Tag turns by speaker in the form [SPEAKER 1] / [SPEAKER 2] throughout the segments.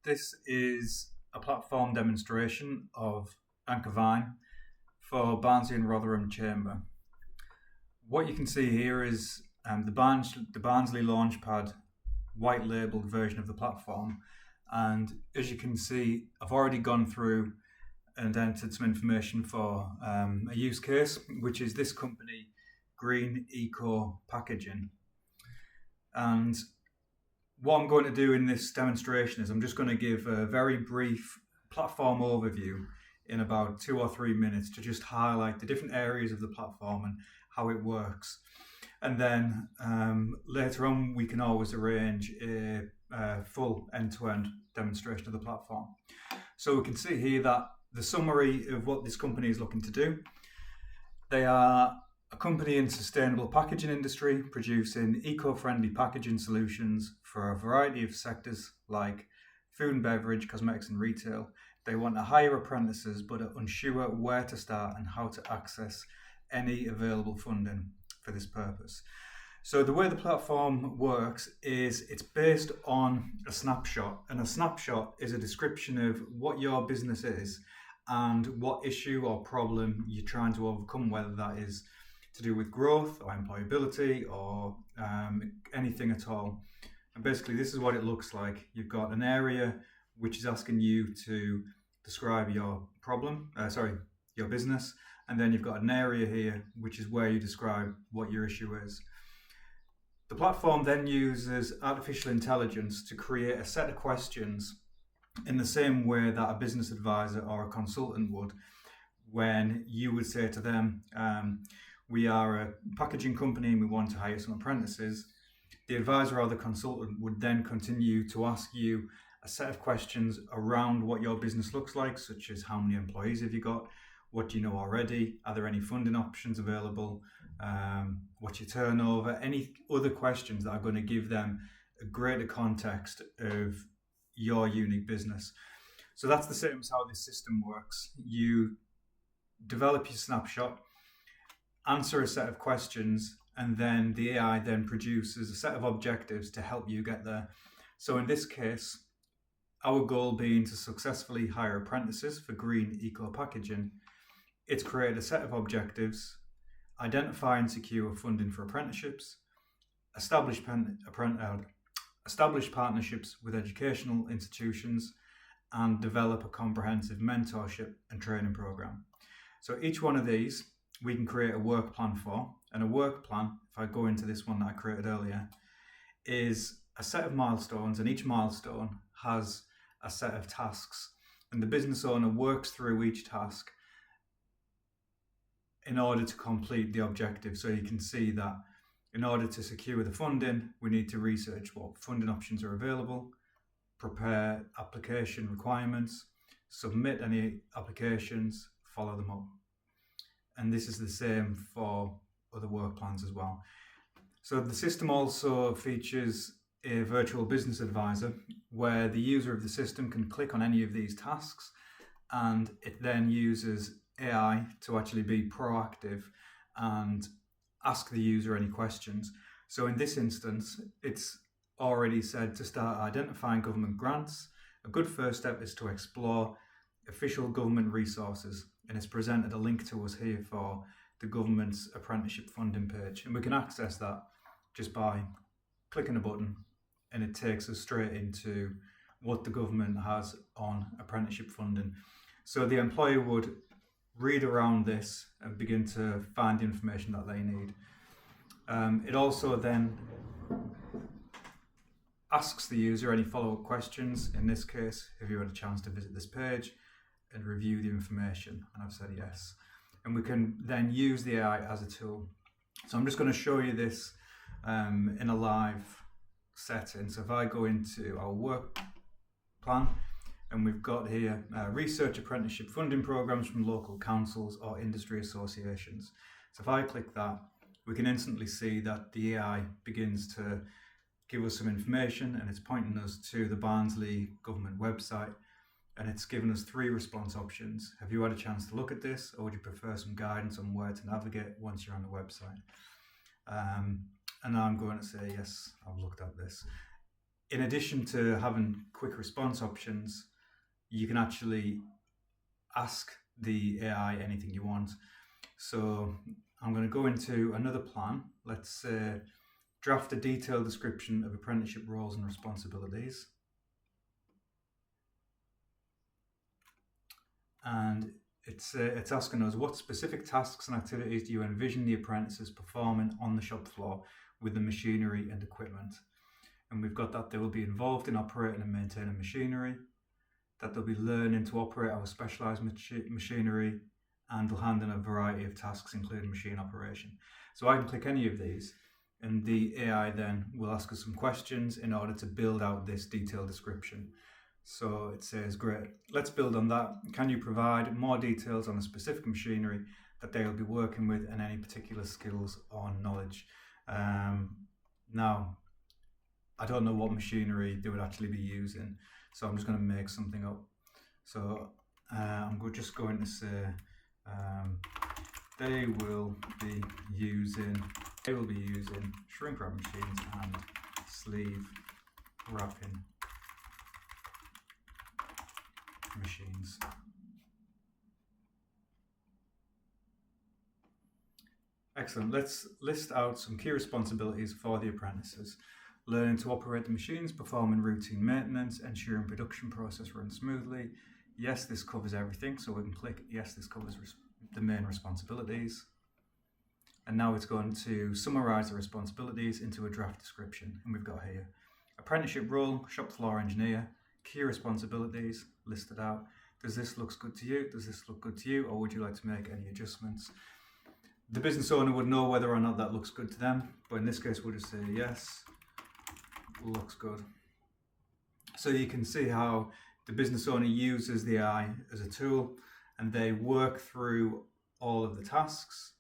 [SPEAKER 1] This is a platform demonstration of Anchor Vine for Barnsley and Rotherham Chamber. What you can see here is the Barnsley Launchpad white labelled version of the platform. And as you can see, I've already gone through and entered some information for a use case, which is this company, Green Eco Packaging. And what I'm going to do in this demonstration is I'm just going to give a very brief platform overview in about 2 or 3 minutes to just highlight the different areas of the platform and how it works. And then later on, we can always arrange a full end-to-end demonstration of the platform. So we can see here that the summary of what this company is looking to do. They are a company in sustainable packaging industry producing eco-friendly packaging solutions for a variety of sectors like food and beverage, cosmetics and retail. They want to hire apprentices but are unsure where to start and how to access any available funding for this purpose. So the way the platform works is it's based on a snapshot, and a snapshot is a description of what your business is and what issue or problem you're trying to overcome, whether that is to do with growth or employability or anything at all. And basically this is what it looks like. You've got an area which is asking you to describe your your business, and then you've got an area here which is where you describe what your issue is. The platform then uses artificial intelligence to create a set of questions in the same way that a business advisor or a consultant would, when you would say to them, we are a packaging company and we want to hire some apprentices. The advisor or the consultant would then continue to ask you a set of questions around what your business looks like, such as how many employees have you got, what do you know already, are there any funding options available, what's your turnover, any other questions that are going to give them a greater context of your unique business. So that's the same as how this system works. You develop your snapshot, answer a set of questions, and then the AI then produces a set of objectives to help you get there. So in this case, our goal being to successfully hire apprentices for Green Eco Packaging, it's created a set of objectives: identify and secure funding for apprenticeships, establish partnerships with educational institutions, and develop a comprehensive mentorship and training program. So each one of these we can create a work plan for, and a work plan, if I go into this one that I created earlier, is a set of milestones, and each milestone has a set of tasks, and the business owner works through each task in order to complete the objective. So you can see that in order to secure the funding, we need to research what funding options are available, prepare application requirements, submit any applications, follow them up. And this is the same for other work plans as well. So the system also features a virtual business advisor where the user of the system can click on any of these tasks, and it then uses AI to actually be proactive and ask the user any questions. So in this instance, it's already said to start identifying government grants. A good first step is to explore official government resources, and it's presented a link to us here for the government's apprenticeship funding page, and we can access that just by clicking a button, and it takes us straight into what the government has on apprenticeship funding. So the employer would read around this and begin to find the information that they need. It also then asks the user any follow-up questions. In this case, have you had a chance to visit this page and review the information? And I've said yes. And we can then use the AI as a tool. So I'm just going to show you this in a live setting. So if I go into our work plan, and we've got here research apprenticeship funding programs from local councils or industry associations. So if I click that, we can instantly see that the AI begins to give us some information, and it's pointing us to the Barnsley government website, and it's given us 3 response options. Have you had a chance to look at this, or would you prefer some guidance on where to navigate once you're on the website? And I'm going to say yes, I've looked at this. in addition to having quick response options, you can actually ask the AI anything you want. So I'm going to go into another plan. Let's draft a detailed description of apprenticeship roles and responsibilities. And it's asking us, what specific tasks and activities do you envision the apprentices performing on the shop floor with the machinery and equipment? And we've got that they will be involved in operating and maintaining machinery, that they'll be learning to operate our specialised machinery, and will handle a variety of tasks including machine operation. So I can click any of these and the AI then will ask us some questions in order to build out this detailed description. So it says, great, let's build on that. Can you provide more details on the specific machinery that they will be working with and any particular skills or knowledge? Now, I don't know what machinery they would actually be using, so I'm just going to make something up. So I'm just going to say they will be using shrink wrap machines and sleeve wrapping machines. Excellent. Let's list out some key responsibilities for the apprentices. Learning to operate the machines, performing routine maintenance, ensuring production process runs smoothly. Yes, this covers everything, so we can click yes, this covers the main responsibilities. And now it's going to summarise the responsibilities into a draft description. And we've got here, apprenticeship role, shop floor engineer, key responsibilities listed out. Does this look good to you? Does this look good to you? Or would you like to make any adjustments? The business owner would know whether or not that looks good to them. But in this case, we'll just say yes, looks good. So you can see how the business owner uses the AI as a tool and they work through all of the tasks.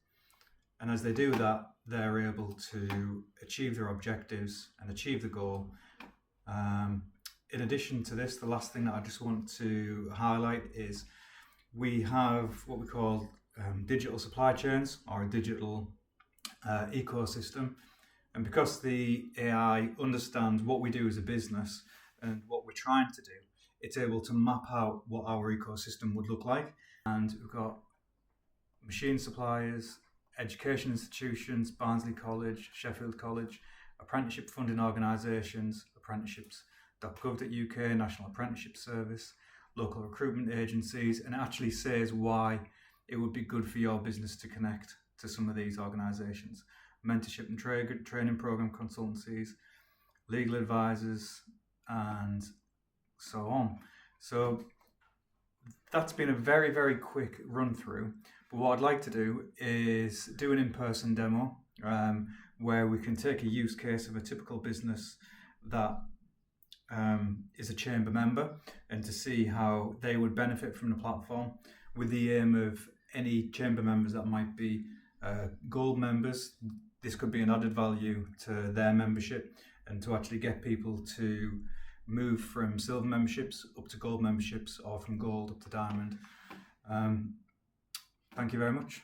[SPEAKER 1] And as they do that, they're able to achieve their objectives and achieve the goal. In addition to this, the last thing that I just want to highlight is we have what we call digital supply chains or a digital ecosystem. And because the AI understands what we do as a business and what we're trying to do, it's able to map out what our ecosystem would look like. And we've got machine suppliers, education institutions, Barnsley College, Sheffield College, apprenticeship funding organisations, apprenticeships.gov.uk, National Apprenticeship Service, local recruitment agencies, and it actually says why it would be good for your business to connect to some of these organisations. Mentorship and training program consultancies, legal advisors, and so on. So that's been a very, very quick run through. But what I'd like to do is do an in-person demo where we can take a use case of a typical business that is a chamber member and to see how they would benefit from the platform, with the aim of any chamber members that might be gold members. This could be an added value to their membership and to actually get people to move from silver memberships up to gold memberships or from gold up to diamond. Thank you very much.